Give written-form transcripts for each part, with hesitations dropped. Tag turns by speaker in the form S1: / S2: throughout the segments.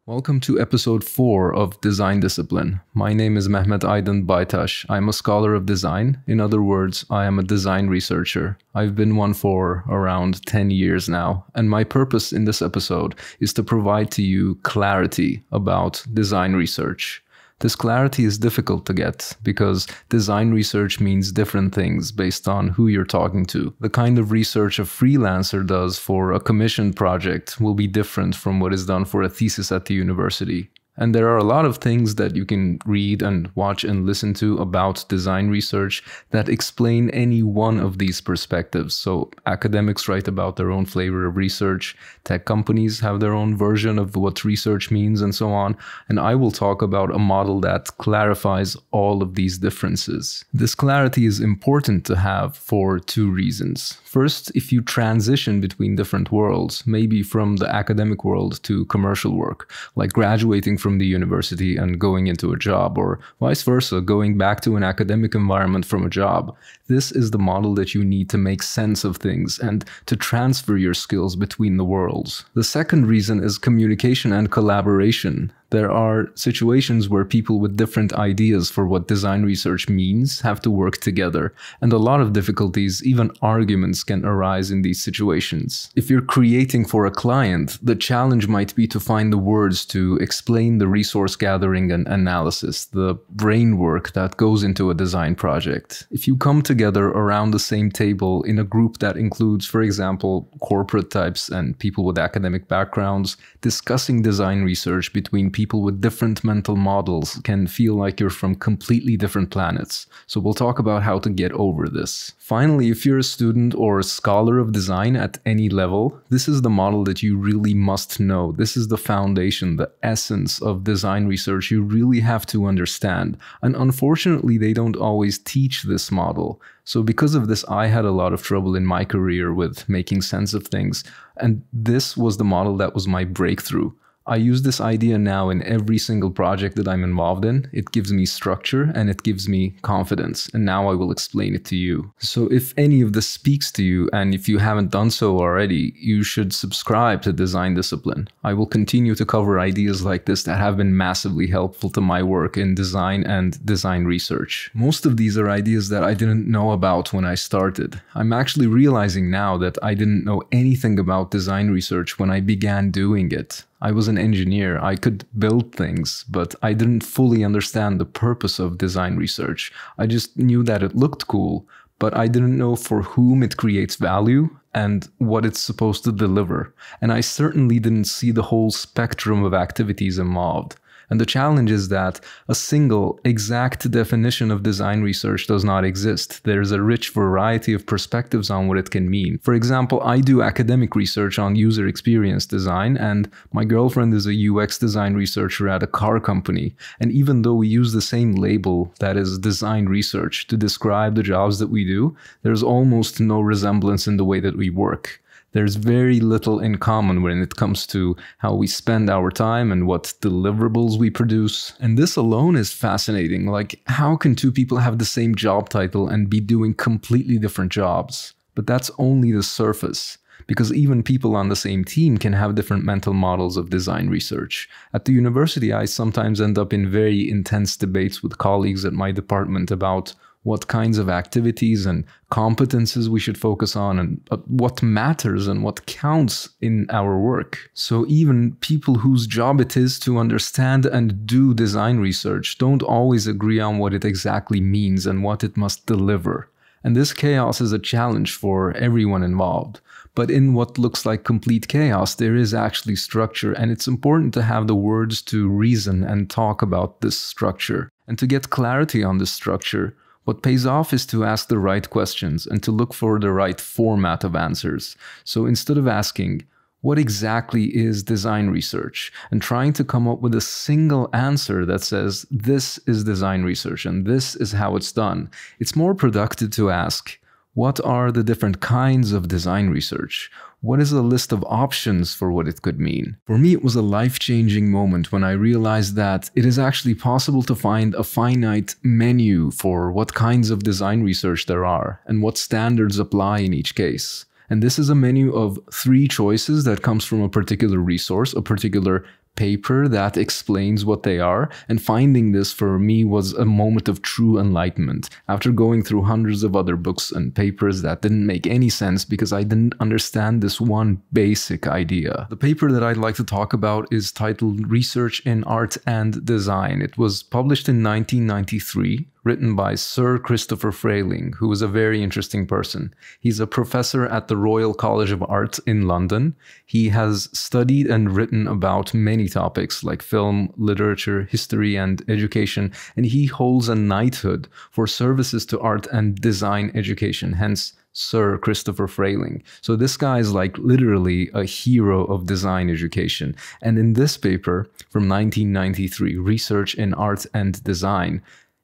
S1: Welcome to episode 4 of Design Discipline. My name is Mehmet Aydın Baytaş. I'm a scholar of design. In other words, I am a design researcher. I've been one for around 10 years now, and my purpose in this episode is to provide to you clarity about design research. This clarity is difficult to get because design research means different things based on who you're talking to. The kind of research a freelancer does for a commissioned project will be different from what is done for a thesis at the university. And there are a lot of things that you can read and watch and listen to about design research that explain any one of these perspectives. So academics write about their own flavor of research, tech companies have their own version of what research means, and so on. And I will talk about a model that clarifies all of these differences. This clarity is important to have for two reasons. First, if you transition between different worlds, maybe from the academic world to commercial work, like graduating from the university and going into a job, or vice versa, going back to an academic environment from a job. This is the model that you need to make sense of things and to transfer your skills between the worlds. The second reason is communication and collaboration. There are situations where people with different ideas for what design research means have to work together, and a lot of difficulties, even arguments, can arise in these situations. If you're creating for a client, the challenge might be to find the words to explain the resource gathering and analysis, the brain work that goes into a design project. If you come together around the same table in a group that includes, for example, corporate types and people with academic backgrounds, discussing design research between people with different mental models can feel like you're from completely different planets. So we'll talk about how to get over this. Finally, if you're a student or a scholar of design at any level, this is the model that you really must know. This is the foundation, the essence of design research you really have to understand. And unfortunately, they don't always teach this model. So because of this, I had a lot of trouble in my career with making sense of things. And this was the model that was my breakthrough. I use this idea now in every single project that I'm involved in. It gives me structure and it gives me confidence. And now I will explain it to you. So if any of this speaks to you, and if you haven't done so already, you should subscribe to Design Discipline. I will continue to cover ideas like this that have been massively helpful to my work in design and design research. Most of these are ideas that I didn't know about when I started. I'm actually realizing now that I didn't know anything about design research when I began doing it. I was an engineer, I could build things, but I didn't fully understand the purpose of design research. I just knew that it looked cool, but I didn't know for whom it creates value and what it's supposed to deliver. And I certainly didn't see the whole spectrum of activities involved. And the challenge is that a single, exact definition of design research does not exist. There's a rich variety of perspectives on what it can mean. For example, I do academic research on user experience design, and my girlfriend is a UX design researcher at a car company. And even though we use the same label, that is design research, to describe the jobs that we do, there's almost no resemblance in the way that we work. There's very little in common when it comes to how we spend our time and what deliverables we produce. And this alone is fascinating. Like, how can two people have the same job title and be doing completely different jobs? But that's only the surface, because even people on the same team can have different mental models of design research. At the university, I sometimes end up in very intense debates with colleagues at my department about what kinds of activities and competences we should focus on, and what matters and what counts in our work. So even people whose job it is to understand and do design research don't always agree on what it exactly means and what it must deliver. And this chaos is a challenge for everyone involved. But in what looks like complete chaos, there is actually structure, and it's important to have the words to reason and talk about this structure. And to get clarity on this structure, what pays off is to ask the right questions and to look for the right format of answers. So instead of asking, what exactly is design research, and trying to come up with a single answer that says, this is design research and this is how it's done, it's more productive to ask, what are the different kinds of design research? What is a list of options for what it could mean? For me, it was a life-changing moment when I realized that it is actually possible to find a finite menu for what kinds of design research there are and what standards apply in each case. And this is a menu of 3 choices that comes from a particular resource, a particular paper that explains what they are, and finding this for me was a moment of true enlightenment after going through hundreds of other books and papers that didn't make any sense because I didn't understand this one basic idea. The paper that I'd like to talk about is titled Research in Art and Design. It was published in 1993, written by Sir Christopher Frayling, who was a very interesting person. He's a professor at the Royal College of Art in London. He has studied and written about many topics like film, literature, history, and education, and he holds a knighthood for services to art and design education, hence Sir Christopher Frayling. So this guy is like literally a hero of design education. And in this paper from 1993, Research in Art and Design,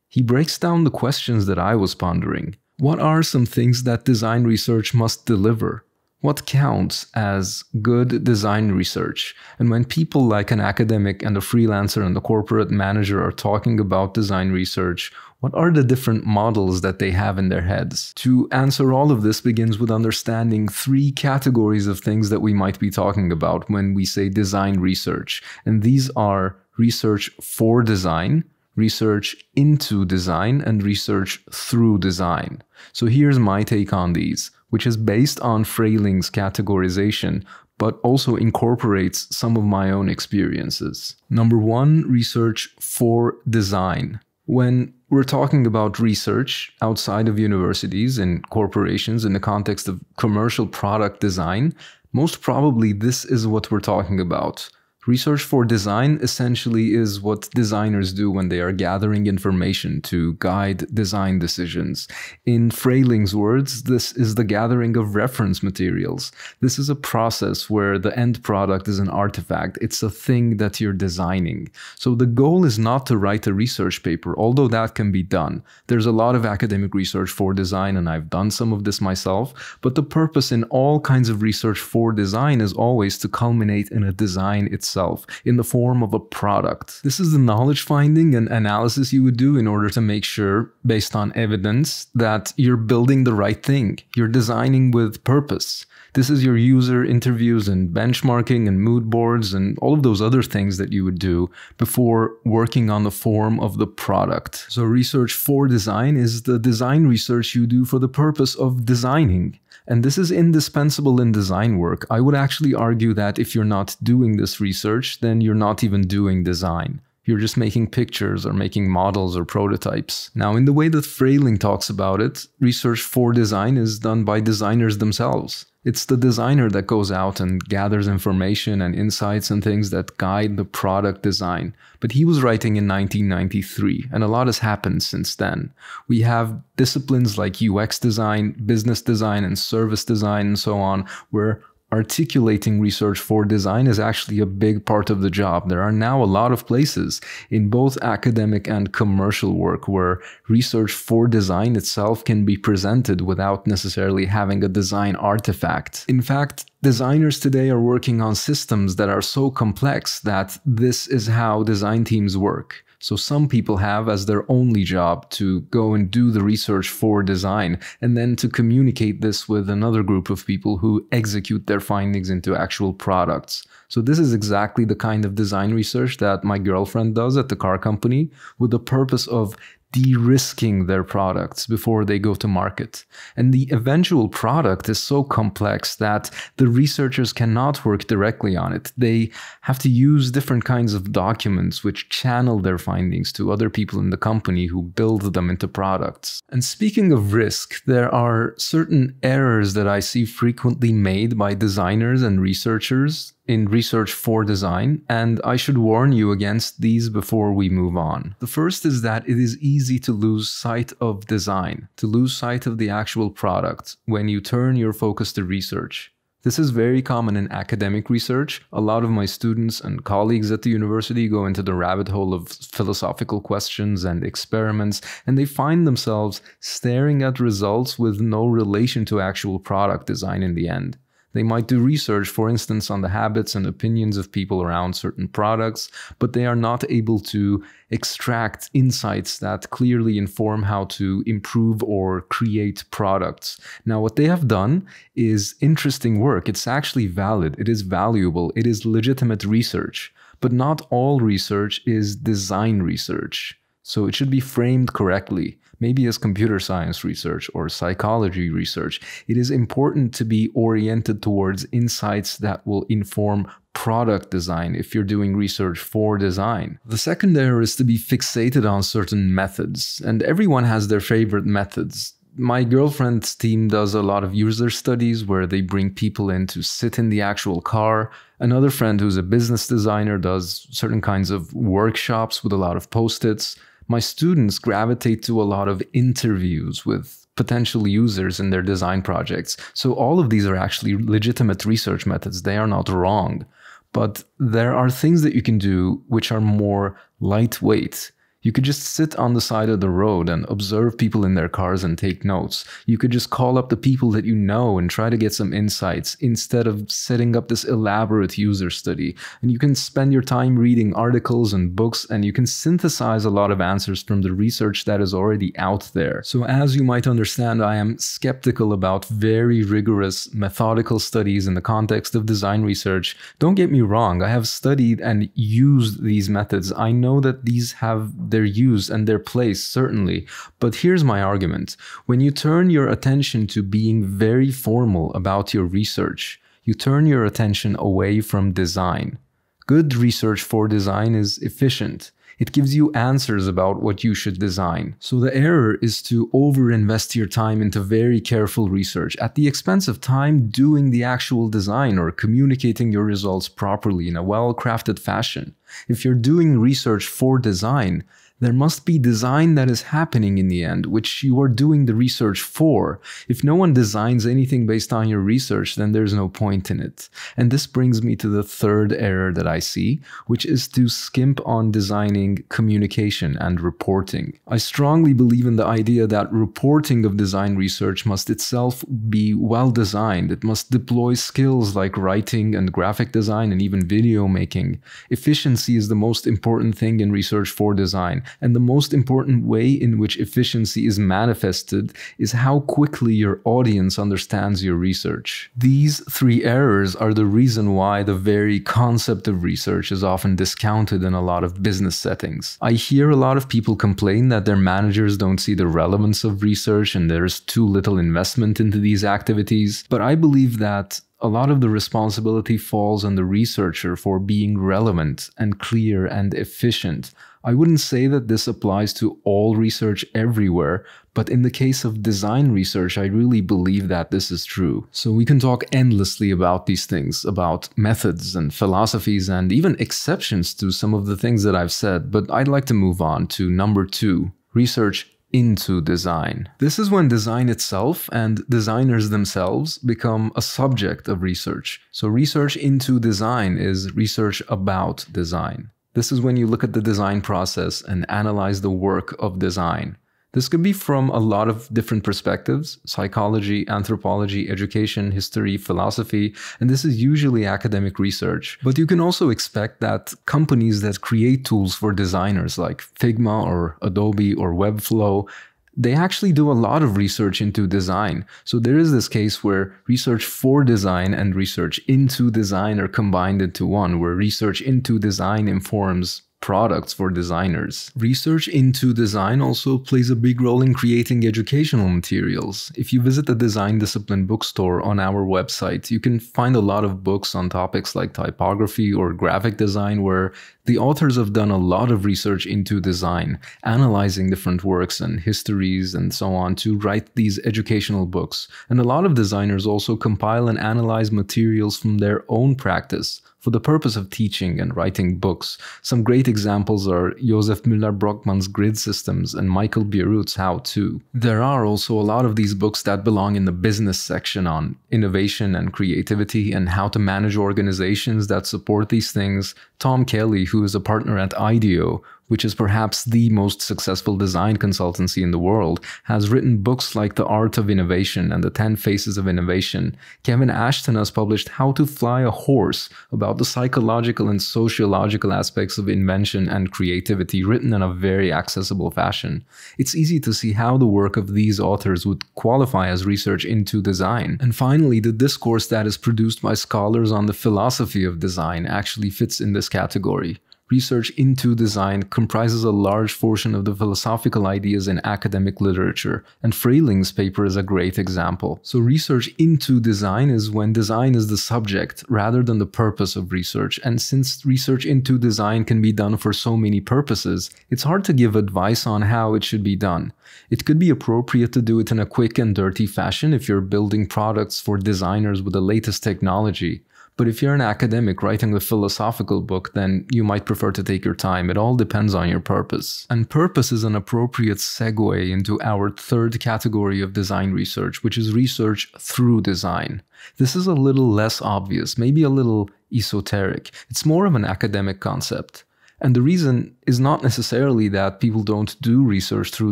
S1: he breaks down the questions that I was pondering. What are some things that design research must deliver? What counts as good design research? And when people like an academic and a freelancer and a corporate manager are talking about design research, what are the different models that they have in their heads? To answer all of this begins with understanding three categories of things that we might be talking about when we say design research. And these are research for design, research into design, and research through design. So here's my take on these, which is based on Frayling's categorization, but also incorporates some of my own experiences. Number one, research for design. When we're talking about research outside of universities and corporations in the context of commercial product design, most probably this is what we're talking about. Research for design essentially is what designers do when they are gathering information to guide design decisions. In Frayling's words, this is the gathering of reference materials. This is a process where the end product is an artifact. It's a thing that you're designing. So the goal is not to write a research paper, although that can be done. There's a lot of academic research for design, and I've done some of this myself, but the purpose in all kinds of research for design is always to culminate in a design itself, in the form of a product. This is the knowledge finding and analysis you would do in order to make sure, based on evidence, that you're building the right thing. You're designing with purpose. This is your user interviews and benchmarking and mood boards and all of those other things that you would do before working on the form of the product. So research for design is the design research you do for the purpose of designing. And this is indispensable in design work. I would actually argue that if you're not doing this research, then you're not even doing design. You're just making pictures or making models or prototypes. Now, in the way that Frayling talks about it, research for design is done by designers themselves. It's the designer that goes out and gathers information and insights and things that guide the product design. But he was writing in 1993, and a lot has happened since then. We have disciplines like UX design, business design, and service design, and so on, where articulating research for design is actually a big part of the job. There are now a lot of places in both academic and commercial work where research for design itself can be presented without necessarily having a design artifact. In fact, designers today are working on systems that are so complex that this is how design teams work. So some people have as their only job to go and do the research for design and then to communicate this with another group of people who execute their findings into actual products. So this is exactly the kind of design research that my girlfriend does at the car company with the purpose of de-risking their products before they go to market. And the eventual product is so complex that the researchers cannot work directly on it. They have to use different kinds of documents which channel their findings to other people in the company who build them into products. And speaking of risk, there are certain errors that I see frequently made by designers and researchers in research for design, and I should warn you against these before we move on. The first is that it is easy to lose sight of design, to lose sight of the actual product when you turn your focus to research. This is very common in academic research. A lot of my students and colleagues at the university go into the rabbit hole of philosophical questions and experiments, and they find themselves staring at results with no relation to actual product design in the end. They might do research, for instance, on the habits and opinions of people around certain products, but they are not able to extract insights that clearly inform how to improve or create products. Now, what they have done is interesting work. It's actually valid. It is valuable. It is legitimate research. but not all research is design research. So it should be framed correctly, maybe as computer science research or psychology research. It is important to be oriented towards insights that will inform product design if you're doing research for design. The second error is to be fixated on certain methods, and everyone has their favorite methods. My girlfriend's team does a lot of user studies where they bring people in to sit in the actual car. Another friend who's a business designer does certain kinds of workshops with a lot of post-its. My students gravitate to a lot of interviews with potential users in their design projects. So all of these are actually legitimate research methods. They are not wrong. But there are things that you can do which are more lightweight. You could just sit on the side of the road and observe people in their cars and take notes. You could just call up the people that you know and try to get some insights instead of setting up this elaborate user study. And you can spend your time reading articles and books, and you can synthesize a lot of answers from the research that is already out there. So as you might understand, I am skeptical about very rigorous methodical studies in the context of design research. Don't get me wrong, I have studied and used these methods. I know that these have their use and their place, certainly. But here's my argument. When you turn your attention to being very formal about your research, you turn your attention away from design. Good research for design is efficient. It gives you answers about what you should design. So the error is to overinvest your time into very careful research at the expense of time doing the actual design or communicating your results properly in a well-crafted fashion. If you're doing research for design, there must be design that is happening in the end, which you are doing the research for. If no one designs anything based on your research, then there's no point in it. And this brings me to the third error that I see, which is to skimp on designing communication and reporting. I strongly believe in the idea that reporting of design research must itself be well designed. It must deploy skills like writing and graphic design and even video making. Efficiency is the most important thing in research for design. And the most important way in which efficiency is manifested is how quickly your audience understands your research. These three errors are the reason why the very concept of research is often discounted in a lot of business settings. I hear a lot of people complain that their managers don't see the relevance of research and there's too little investment into these activities, but I believe that a lot of the responsibility falls on the researcher for being relevant and clear and efficient. I wouldn't say that this applies to all research everywhere, but in the case of design research, I really believe that this is true. So we can talk endlessly about these things, about methods and philosophies and even exceptions to some of the things that I've said, but I'd like to move on to number 2, research into design. This is when design itself and designers themselves become a subject of research. So research into design is research about design. This is when you look at the design process and analyze the work of design. This could be from a lot of different perspectives: psychology, anthropology, education, history, philosophy, and this is usually academic research. But you can also expect that companies that create tools for designers like Figma or Adobe or Webflow, they actually do a lot of research into design. So there is this case where research for design and research into design are combined into one, where research into design informs products for designers. Research into design also plays a big role in creating educational materials. If you visit the design discipline bookstore on our website, you can find a lot of books on topics like typography or graphic design where the authors have done a lot of research into design, analyzing different works and histories and so on to write these educational books. And a lot of designers also compile and analyze materials from their own practice for the purpose of teaching and writing books. Some great examples are Josef Müller-Brockmann's Grid Systems and Michael Bierut's How To. There are also a lot of these books that belong in the business section on innovation and creativity and how to manage organizations that support these things. Tom Kelly, who is a partner at IDEO, which is perhaps the most successful design consultancy in the world, has written books like The Art of Innovation and The 10 Faces of Innovation. Kevin Ashton has published How to Fly a Horse, about the psychological and sociological aspects of invention and creativity, written in a very accessible fashion. It's easy to see how the work of these authors would qualify as research into design. And finally, the discourse that is produced by scholars on the philosophy of design actually fits in this category. Research into design comprises a large portion of the philosophical ideas in academic literature, and Frayling's paper is a great example. So research into design is when design is the subject rather than the purpose of research, and since research into design can be done for so many purposes, it's hard to give advice on how it should be done. It could be appropriate to do it in a quick and dirty fashion if you're building products for designers with the latest technology. But if you're an academic writing a philosophical book, then you might prefer to take your time. It all depends on your purpose. And purpose is an appropriate segue into our third category of design research, which is research through design. This is a little less obvious, maybe a little esoteric. It's more of an academic concept. And the reason is not necessarily that people don't do research through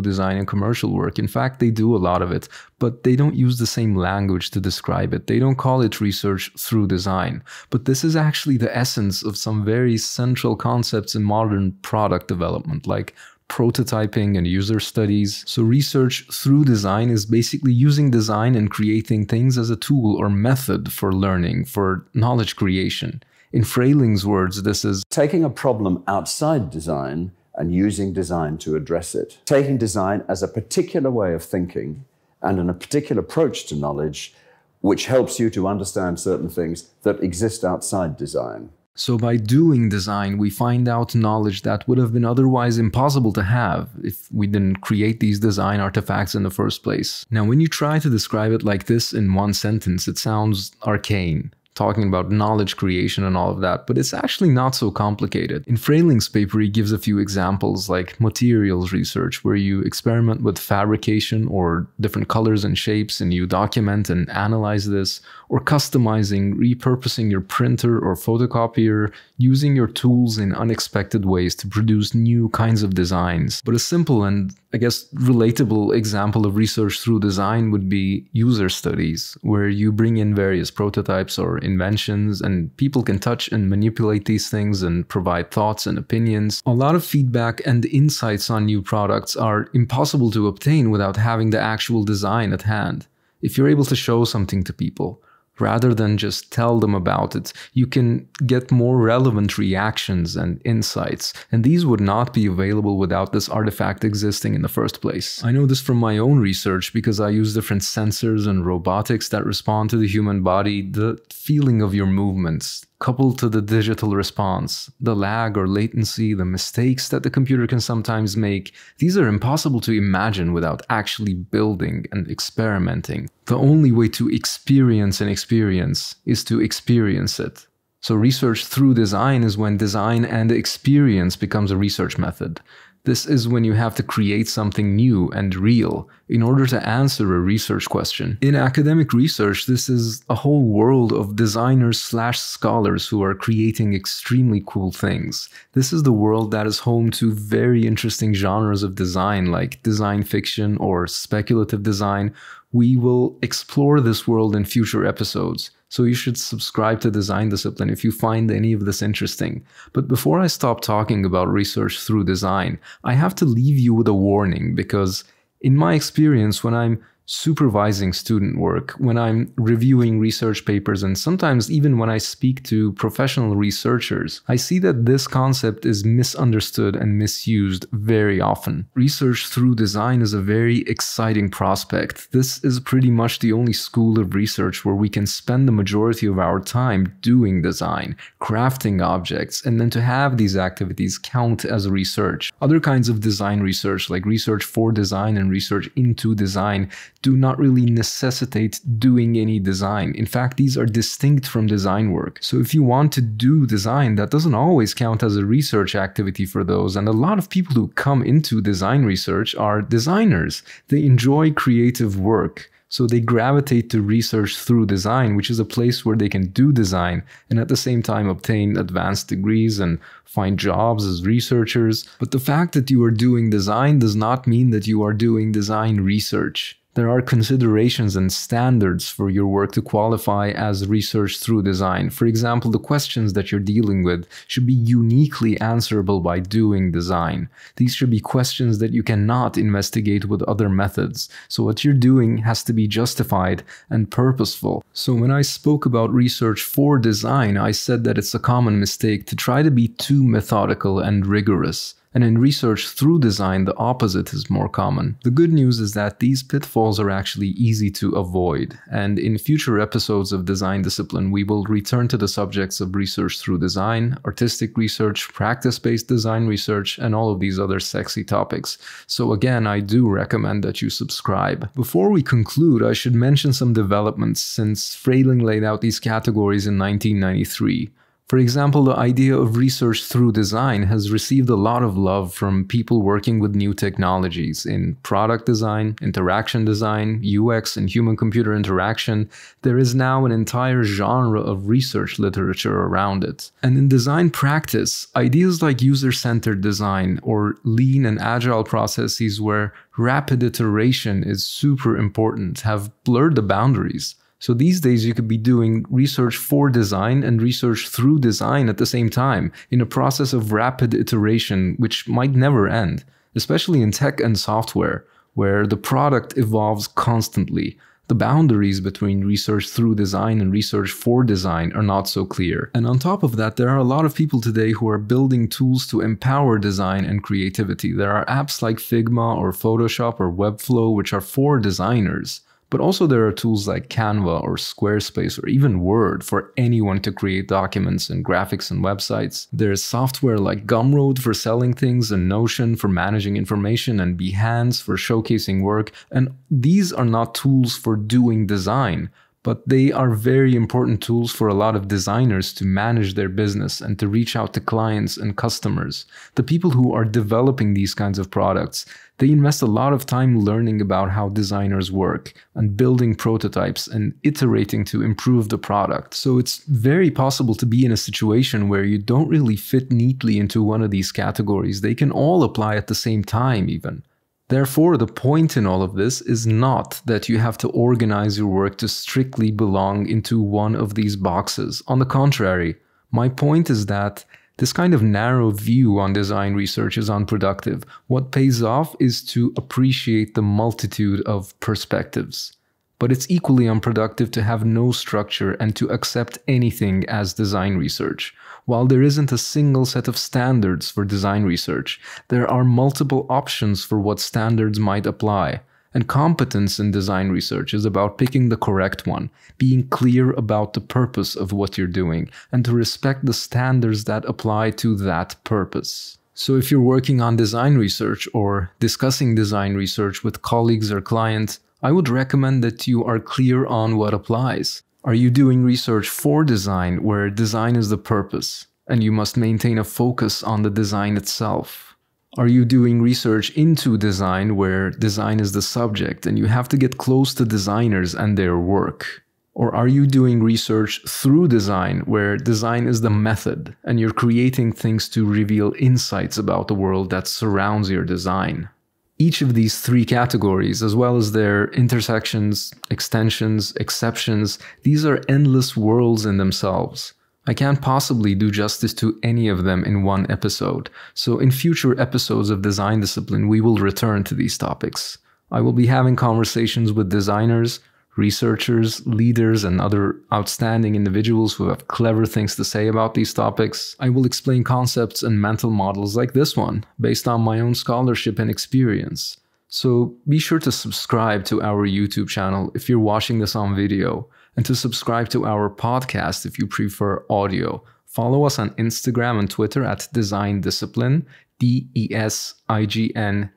S1: design in commercial work. In fact, they do a lot of it, but they don't use the same language to describe it. They don't call it research through design. But this is actually the essence of some very central concepts in modern product development, like prototyping and user studies. So research through design is basically using design and creating things as a tool or method for learning, for knowledge creation. In Frayling's words, this is
S2: taking a problem outside design and using design to address it. Taking design as a particular way of thinking and a particular approach to knowledge, which helps you to understand certain things that exist outside design.
S1: So by doing design, we find out knowledge that would have been otherwise impossible to have if we didn't create these design artifacts in the first place. Now, when you try to describe it like this in one sentence, it sounds arcane, talking about knowledge creation and all of that, but it's actually not so complicated. In Frayling's paper, he gives a few examples like materials research, where you experiment with fabrication or different colors and shapes and you document and analyze this, or customizing, repurposing your printer or photocopier, using your tools in unexpected ways to produce new kinds of designs. But a simple and, I guess, relatable example of research through design would be user studies, where you bring in various prototypes or inventions and people can touch and manipulate these things and provide thoughts and opinions. A lot of feedback and insights on new products are impossible to obtain without having the actual design at hand. If you're able to show something to people, rather than just tell them about it, you can get more relevant reactions and insights, and these would not be available without this artifact existing in the first place. I know this from my own research because I use different sensors and robotics that respond to the human body. The feeling of your movements, coupled to the digital response, the lag or latency, the mistakes that the computer can sometimes make, these are impossible to imagine without actually building and experimenting. The only way to experience an experience is to experience it. So research through design is when design and experience becomes a research method. This is when you have to create something new and real in order to answer a research question. In academic research, this is a whole world of designers/scholars who are creating extremely cool things. This is the world that is home to very interesting genres of design, like design fiction or speculative design. We will explore this world in future episodes, so you should subscribe to Design Discipline if you find any of this interesting. But before I stop talking about research through design, I have to leave you with a warning, because in my experience, when I'm supervising student work, when I'm reviewing research papers, and sometimes even when I speak to professional researchers, I see that this concept is misunderstood and misused very often. Research through design is a very exciting prospect. This is pretty much the only school of research where we can spend the majority of our time doing design, crafting objects, and then to have these activities count as research. Other kinds of design research, like research for design and research into design, do not really necessitate doing any design. In fact, these are distinct from design work. So if you want to do design, that doesn't always count as a research activity for those. And a lot of people who come into design research are designers. They enjoy creative work. So they gravitate to research through design, which is a place where they can do design and at the same time obtain advanced degrees and find jobs as researchers. But the fact that you are doing design does not mean that you are doing design research. There are considerations and standards for your work to qualify as research through design. For example, the questions that you're dealing with should be uniquely answerable by doing design. These should be questions that you cannot investigate with other methods. So what you're doing has to be justified and purposeful. So when I spoke about research for design, I said that it's a common mistake to try to be too methodical and rigorous. And in research through design, the opposite is more common. The good news is that these pitfalls are actually easy to avoid. And in future episodes of Design Discipline, we will return to the subjects of research through design, artistic research, practice-based design research, and all of these other sexy topics. So again, I do recommend that you subscribe. Before we conclude, I should mention some developments since Frayling laid out these categories in 1993. For example, the idea of research through design has received a lot of love from people working with new technologies in product design, interaction design, UX, and human-computer interaction. There is now an entire genre of research literature around it. And in design practice, ideas like user-centered design or lean and agile processes where rapid iteration is super important have blurred the boundaries. So these days you could be doing research for design and research through design at the same time in a process of rapid iteration which might never end, especially in tech and software, where the product evolves constantly. The boundaries between research through design and research for design are not so clear. And on top of that, there are a lot of people today who are building tools to empower design and creativity. There are apps like Figma or Photoshop or Webflow which are for designers. But also there are tools like Canva or Squarespace or even Word for anyone to create documents and graphics and websites. There's software like Gumroad for selling things and Notion for managing information and Behance for showcasing work. And these are not tools for doing design, but they are very important tools for a lot of designers to manage their business and to reach out to clients and customers. The people who are developing these kinds of products, they invest a lot of time learning about how designers work and building prototypes and iterating to improve the product. So it's very possible to be in a situation where you don't really fit neatly into one of these categories. They can all apply at the same time even. Therefore, the point in all of this is not that you have to organize your work to strictly belong into one of these boxes. On the contrary, my point is that this kind of narrow view on design research is unproductive. What pays off is to appreciate the multitude of perspectives. But it's equally unproductive to have no structure and to accept anything as design research. While there isn't a single set of standards for design research, there are multiple options for what standards might apply. And competence in design research is about picking the correct one, being clear about the purpose of what you're doing, and to respect the standards that apply to that purpose. So if you're working on design research or discussing design research with colleagues or clients, I would recommend that you are clear on what applies. Are you doing research for design where design is the purpose and you must maintain a focus on the design itself? Are you doing research into design where design is the subject and you have to get close to designers and their work? Or are you doing research through design where design is the method and you're creating things to reveal insights about the world that surrounds your design? Each of these three categories, as well as their intersections, extensions, exceptions, these are endless worlds in themselves. I can't possibly do justice to any of them in one episode, so in future episodes of Design Discipline, we will return to these topics. I will be having conversations with designers, researchers, leaders, and other outstanding individuals who have clever things to say about these topics. I will explain concepts and mental models like this one, based on my own scholarship and experience. So be sure to subscribe to our YouTube channel if you're watching this on video, and to subscribe to our podcast if you prefer audio. Follow us on Instagram and Twitter at Design Discipline, DESIGNDISCIPLIN.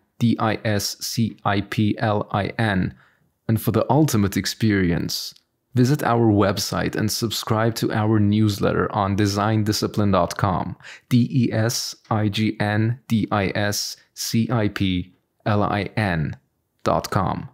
S1: And for the ultimate experience, visit our website and subscribe to our newsletter on designdiscipline.com, DESIGNDISCIPLIN.com.